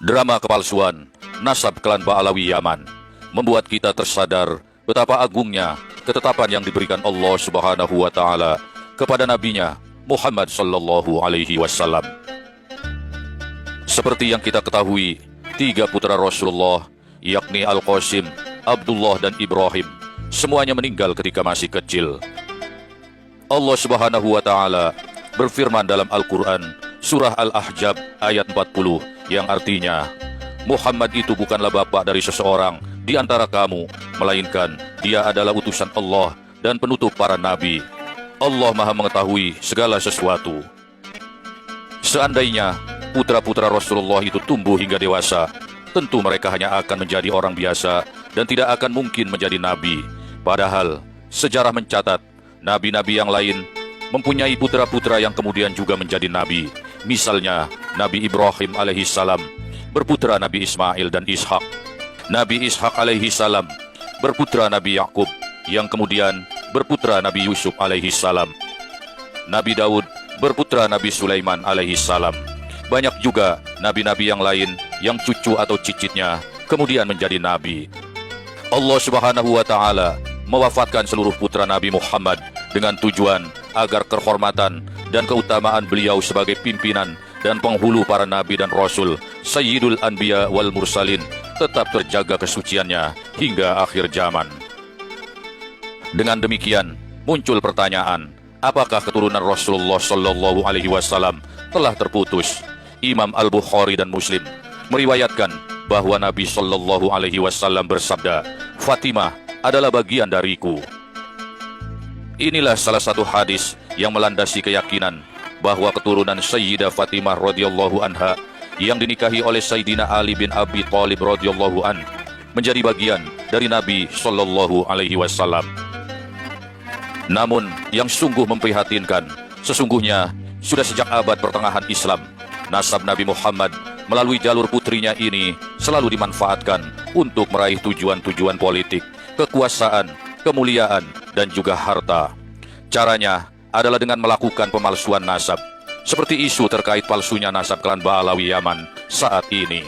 Drama kepalsuan nasab klan Ba'alawi Yaman membuat kita tersadar betapa agungnya ketetapan yang diberikan Allah Subhanahu wa Ta'ala kepada nabinya Muhammad sallallahu alaihi wasallam. Seperti yang kita ketahui, tiga putra Rasulullah, yakni Al-Qasim, Abdullah dan Ibrahim, semuanya meninggal ketika masih kecil. Allah Subhanahu wa Ta'ala berfirman dalam Al-Quran surah Al-Ahzab ayat 40 yang artinya, Muhammad itu bukanlah bapa dari seseorang di antara kamu, melainkan dia adalah utusan Allah dan penutup para nabi. Allah Maha mengetahui segala sesuatu. Seandainya putra-putra Rasulullah itu tumbuh hingga dewasa, tentu mereka hanya akan menjadi orang biasa dan tidak akan mungkin menjadi nabi. Padahal sejarah mencatat nabi-nabi yang lain mempunyai putra-putra yang kemudian juga menjadi nabi. Misalnya Nabi Ibrahim alaihi salam berputra Nabi Ismail dan Ishak. Nabi Ishak alaihi salam berputra Nabi Yakub yang kemudian berputra Nabi Yusuf alaihi salam. Nabi Daud berputra Nabi Sulaiman alaihi salam. Banyak juga nabi-nabi yang lain yang cucu atau cicitnya kemudian menjadi nabi. Allah Subhanahu wa Ta'ala mewafatkan seluruh putra Nabi Muhammad dengan tujuan agar kehormatan dan keutamaan beliau sebagai pimpinan dan penghulu para nabi dan rasul, Sayyidul Anbiya wal Mursalin, tetap terjaga kesuciannya hingga akhir zaman. Dengan demikian, muncul pertanyaan, apakah keturunan Rasulullah sallallahu alaihi wasallam telah terputus? Imam Al-Bukhari dan Muslim meriwayatkan bahwa Nabi sallallahu alaihi wasallam bersabda, Fatimah adalah bagian dariku. Inilah salah satu hadis yang melandasi keyakinan bahwa keturunan Sayyidah Fatimah radhiyallahu anha yang dinikahi oleh Sayyidina Ali bin Abi Thalib radhiyallahu an menjadi bagian dari Nabi sallallahu alaihi wasallam. Namun yang sungguh memprihatinkan, sesungguhnya sudah sejak abad pertengahan Islam, nasab Nabi Muhammad melalui jalur putrinya ini selalu dimanfaatkan untuk meraih tujuan-tujuan politik, kekuasaan, kemuliaan, dan juga harta. Caranya adalah dengan melakukan pemalsuan nasab, seperti isu terkait palsunya nasab klan Ba'alawi Yaman saat ini.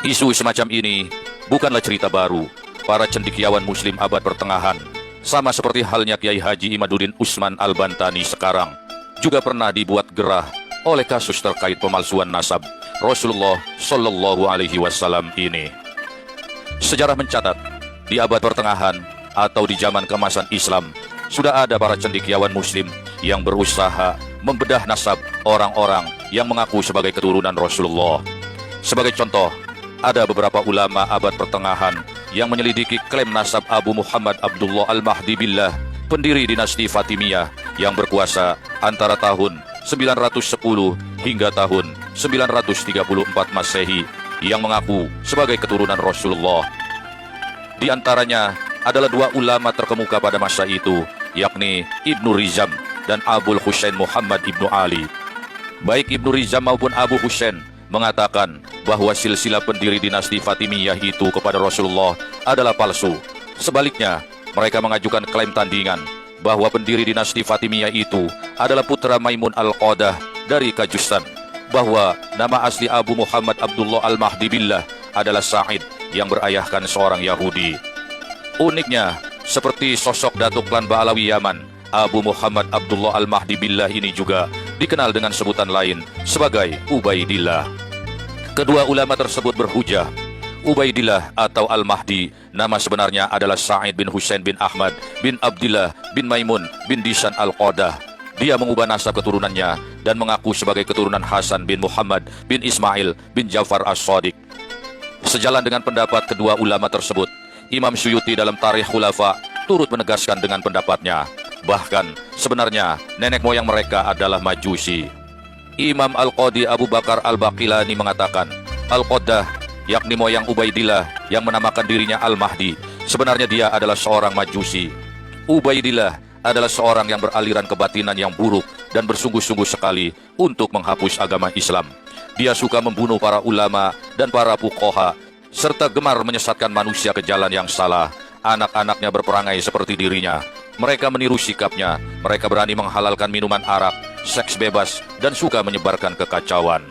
Isu semacam ini bukanlah cerita baru. Para cendekiawan muslim abad pertengahan, sama seperti halnya Kiai Haji Imaduddin Utsman Al-Bantani sekarang, juga pernah dibuat gerah oleh kasus terkait pemalsuan nasab Rasulullah sallallahu alaihi wasallam ini. Sejarah mencatat, di abad pertengahan atau di zaman keemasan Islam, sudah ada para cendekiawan muslim yang berusaha membedah nasab orang-orang yang mengaku sebagai keturunan Rasulullah. Sebagai contoh, ada beberapa ulama abad pertengahan yang menyelidiki klaim nasab Abu Muhammad Abdullah Al-Mahdi Billah, pendiri dinasti Fatimiyah yang berkuasa antara tahun 910 hingga tahun 934 Masehi, yang mengaku sebagai keturunan Rasulullah. Di antaranya adalah dua ulama terkemuka pada masa itu, yakni Ibnu Rizam dan Abul Husain Muhammad Ibnu Ali. Baik Ibnu Rizam maupun Abu Husain mengatakan bahwa silsilah pendiri dinasti Fatimiyah itu kepada Rasulullah adalah palsu. Sebaliknya, mereka mengajukan klaim tandingan bahwa pendiri dinasti Fatimiyah itu adalah putra Maimun Al-Qadah dari Kajustan, bahwa nama asli Abu Muhammad Abdullah Al-Mahdi Billah adalah Sa'id yang berayahkan seorang Yahudi. Uniknya, seperti sosok datuk klan Ba'alawi Yaman, Abu Muhammad Abdullah Al-Mahdi Billah ini juga dikenal dengan sebutan lain sebagai Ubaidillah. Kedua ulama tersebut berhujah, Ubaidillah atau Al-Mahdi nama sebenarnya adalah Sa'id bin Husain bin Ahmad bin Abdillah bin Maimun bin Disan Al-Qadah. Dia mengubah nasab keturunannya dan mengaku sebagai keturunan Hasan bin Muhammad bin Ismail bin Ja'far As-Shadiq. Sejalan dengan pendapat kedua ulama tersebut, Imam Suyuti dalam Tarikh Khulafa turut menegaskan dengan pendapatnya, bahkan sebenarnya nenek moyang mereka adalah Majusi. Imam Al-Qadi Abu Bakar Al-Baqilani mengatakan, Al-Qadah, yakni moyang Ubaidillah yang menamakan dirinya Al-Mahdi, sebenarnya dia adalah seorang Majusi. Ubaidillah adalah seorang yang beraliran kebatinan yang buruk dan bersungguh-sungguh sekali untuk menghapus agama Islam. Dia suka membunuh para ulama dan para fuqaha, serta gemar menyesatkan manusia ke jalan yang salah. Anak-anaknya berperangai seperti dirinya. Mereka meniru sikapnya. Mereka berani menghalalkan minuman arak, seks bebas, dan suka menyebarkan kekacauan.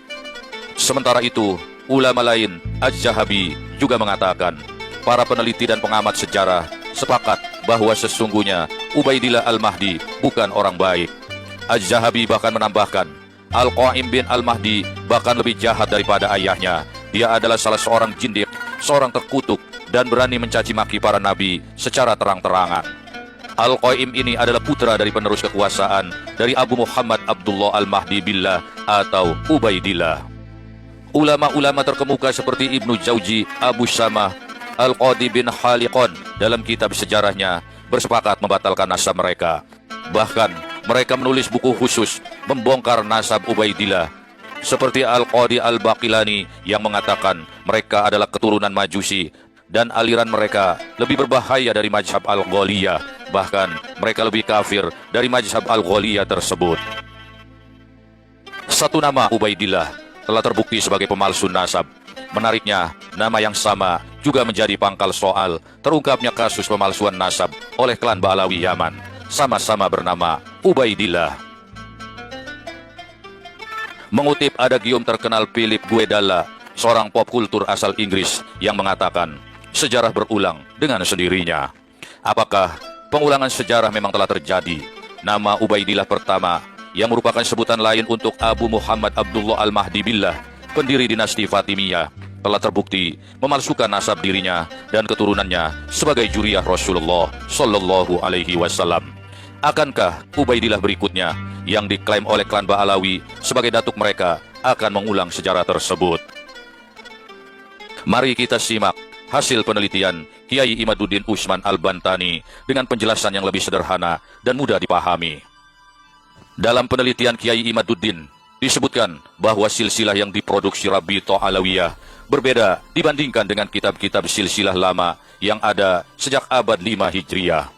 Sementara itu, Ulama lain, Az-Zahabi, juga mengatakan, para peneliti dan pengamat sejarah sepakat bahwa sesungguhnya Ubaidillah Al-Mahdi bukan orang baik. Az-Zahabi bahkan menambahkan, Al-Qaim bin Al-Mahdi bahkan lebih jahat daripada ayahnya. Dia adalah salah seorang jindik, seorang terkutuk, dan berani mencaci maki para nabi secara terang-terangan. Al-Qaim ini adalah putra dari penerus kekuasaan dari Abu Muhammad Abdullah Al-Mahdi Billah atau Ubaidillah. Ulama-ulama terkemuka seperti Ibnu Jauzi, Abu Syamah, Al-Qadi bin Khaliqon dalam kitab sejarahnya bersepakat membatalkan nasab mereka. Bahkan mereka menulis buku khusus membongkar nasab Ubaidillah, seperti Al-Qadi Al-Baqilani yang mengatakan mereka adalah keturunan Majusi dan aliran mereka lebih berbahaya dari mazhab Al-Ghaliyah. Bahkan mereka lebih kafir dari mazhab Al-Ghaliyah tersebut. Satu nama Ubaidillah telah terbukti sebagai pemalsu nasab. Menariknya, nama yang sama juga menjadi pangkal soal terungkapnya kasus pemalsuan nasab oleh klan Ba'alawi Yaman, sama-sama bernama Ubaidillah. Mengutip adagium terkenal Philip Guedalla, seorang pop kultur asal Inggris, yang mengatakan, sejarah berulang dengan sendirinya. Apakah pengulangan sejarah memang telah terjadi? Nama Ubaidillah pertama, yang merupakan sebutan lain untuk Abu Muhammad Abdullah Al-Mahdi Billah, pendiri dinasti Fatimiyah, telah terbukti memalsukan nasab dirinya dan keturunannya sebagai juriyah Rasulullah Sallallahu Alaihi Wasallam. Akankah Ubaidillah berikutnya yang diklaim oleh klan Ba'alawi sebagai datuk mereka akan mengulang sejarah tersebut? Mari kita simak hasil penelitian Kiai Imaduddin Utsman Al-Bantani dengan penjelasan yang lebih sederhana dan mudah dipahami. Dalam penelitian Kiai Imaduddin, disebutkan bahwa silsilah yang diproduksi Rabithah Alawiyah berbeda dibandingkan dengan kitab-kitab silsilah lama yang ada sejak abad 5 Hijriah.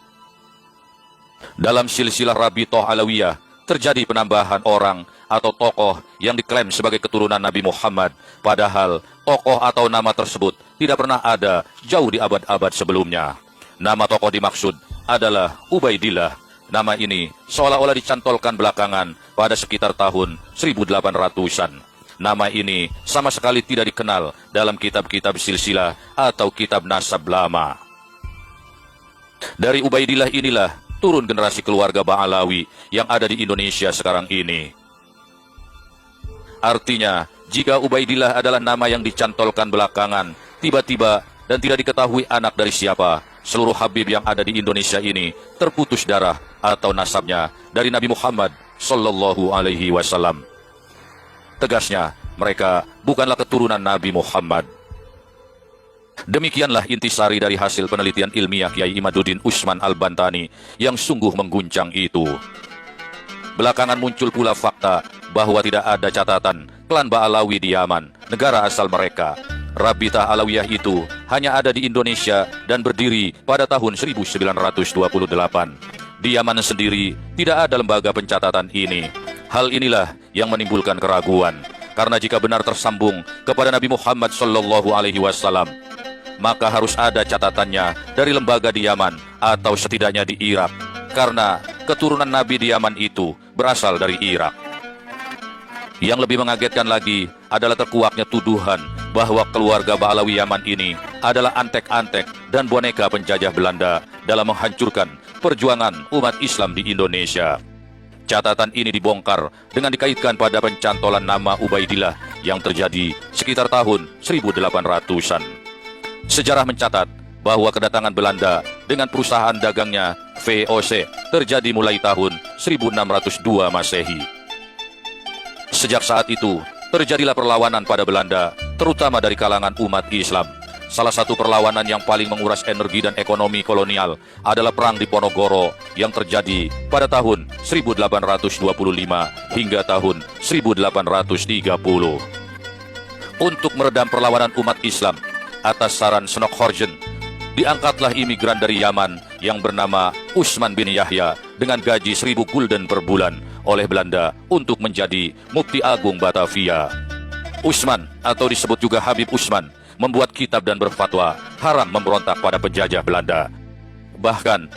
Dalam silsilah Rabithah Alawiyah, terjadi penambahan orang atau tokoh yang diklaim sebagai keturunan Nabi Muhammad, padahal tokoh atau nama tersebut tidak pernah ada jauh di abad-abad sebelumnya. Nama tokoh dimaksud adalah Ubaidillah. Nama ini seolah-olah dicantolkan belakangan pada sekitar tahun 1800-an. Nama ini sama sekali tidak dikenal dalam kitab-kitab silsilah atau kitab nasab lama. Dari Ubaidillah inilah turun generasi keluarga Ba'alawi yang ada di Indonesia sekarang ini. Artinya, jika Ubaidillah adalah nama yang dicantolkan belakangan, tiba-tiba dan tidak diketahui anak dari siapa, seluruh Habib yang ada di Indonesia ini terputus darah atau nasabnya dari Nabi Muhammad Sallallahu Alaihi Wasallam. Tegasnya, mereka bukanlah keturunan Nabi Muhammad. Demikianlah intisari dari hasil penelitian ilmiah Kiai Imaduddin Utsman Al-Bantani yang sungguh mengguncang itu. Belakangan muncul pula fakta bahwa tidak ada catatan klan Ba'alawi di Yaman, negara asal mereka. Rabithah Alawiyah itu hanya ada di Indonesia dan berdiri pada tahun 1928. Di Yaman sendiri tidak ada lembaga pencatatan ini. Hal inilah yang menimbulkan keraguan, karena jika benar tersambung kepada Nabi Muhammad Sallallahu Alaihi Wasallam, maka harus ada catatannya dari lembaga di Yaman atau setidaknya di Irak, karena keturunan Nabi di Yaman itu berasal dari Irak. Yang lebih mengagetkan lagi adalah terkuaknya tuduhan bahwa keluarga Ba'alawi Yaman ini adalah antek-antek dan boneka penjajah Belanda dalam menghancurkan perjuangan umat Islam di Indonesia. Catatan ini dibongkar dengan dikaitkan pada pencantolan nama Ubaidillah yang terjadi sekitar tahun 1800-an. Sejarah mencatat bahwa kedatangan Belanda dengan perusahaan dagangnya VOC terjadi mulai tahun 1602 Masehi. Sejak saat itu, terjadilah perlawanan pada Belanda, terutama dari kalangan umat Islam. Salah satu perlawanan yang paling menguras energi dan ekonomi kolonial adalah Perang Diponegoro yang terjadi pada tahun 1825 hingga tahun 1830. Untuk meredam perlawanan umat Islam, atas saran Snokkhorgen, diangkatlah imigran dari Yaman yang bernama Utsman bin Yahya dengan gaji 1000 gulden per bulan oleh Belanda untuk menjadi Mufti Agung Batavia. Utsman, atau disebut juga Habib Utsman, membuat kitab dan berfatwa haram memberontak pada penjajah Belanda. Bahkan